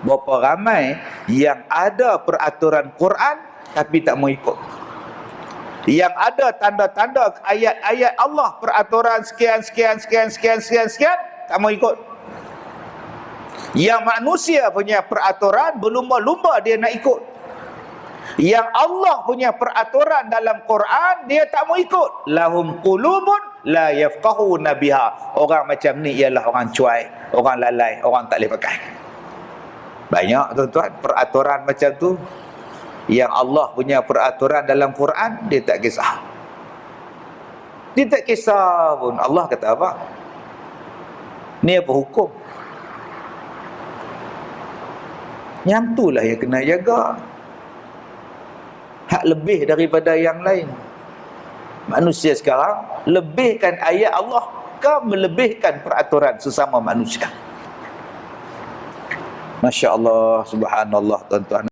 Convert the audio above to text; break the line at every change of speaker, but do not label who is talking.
Berapa ramai yang ada peraturan Quran tapi tak mau ikut. Yang ada tanda-tanda ayat-ayat Allah, peraturan sekian, tak mau ikut. Yang manusia punya peraturan, berlumba-lumba dia nak ikut. Yang Allah punya peraturan dalam Quran, dia tak mau ikut. Lahum qulubun la yafqahuna biha. Orang macam ni ialah orang cuai, orang lalai, orang tak boleh pakai. Banyak tuan-tuan peraturan macam tu. Yang Allah punya peraturan dalam Quran, dia tak kisah. Dia tak kisah pun. Allah kata apa? Ni apa hukum? Yang itulah yang kena jaga. Hak lebih daripada yang lain. Manusia sekarang lebihkan ayat Allah ke melebihkan peraturan sesama manusia. Masya Allah, subhanallah tuan-tuan.